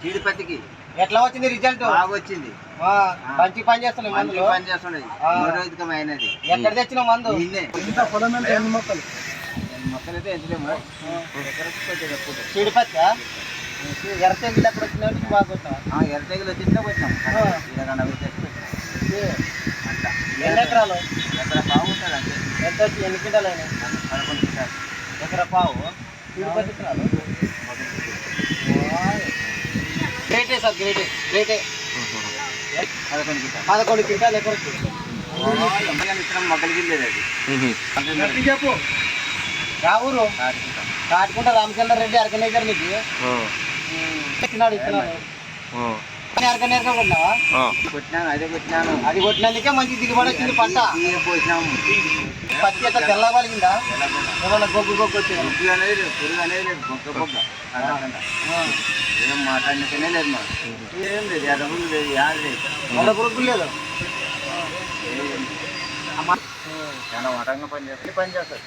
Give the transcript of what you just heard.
జీడిపత్తికి ఎట్లా వచ్చింది రిజల్ట్? బాగా వచ్చింది. మంచి పని చేస్తున్నాయి మందులు. పని చేస్తున్నాయి. అయినది. ఎక్కడ తెచ్చిన మందు? పొలం ఎన్ని మొక్కలు? మొక్కలు అయితే ఎంతలేమో జీడిపత్తి ఎర్ర తెగులు ఎక్కడ వచ్చినట్టు బాగా కొట్టినా? ఎర్ర తెగులు వచ్చింటే వచ్చినాం. ఎన్ని ఎకరాలు? ఎకరా బాగుంటుంది అంతే. ఎంత వచ్చి ఎన్ని క్వింటాలు అయినాయి? 11 క్వింటాలు. ఎకరా పావు జీడిపత్తి విత్తనాలు. గ్రేటే సార్, గ్రేటే గ్రేటే. 11 క్వింటాలు ఎకరకు. మొక్కలు గిల్లేదు అది. చెప్పు రా ఊరు? కాటుకుంట రామచంద్ర రెడ్డి అరకనేకర్ నీకు ఇచ్చినాడు. అరకనేకర్ కొట్టినావా? కొట్టినాను, అదే కొట్టినాను. అది కొట్టినందుకే మంచి దిగుబడి వచ్చింది పంట. పోసినాము. పత్తి అట్లా తెల్ల పలిగిందా? ఏమన్నా గొగ్గు వచ్చిందా? పురుగు అనేది లేదు. బొగ్గ ఏం మాట్లాడనికనే లేదు. మాకు ఏం లేదు, ఎర్రపురుగు లేదు, యాడ్ లేదు. ఎర్ర పురుగులు లేదు. చాలా వటంగా పని చేస్తారు.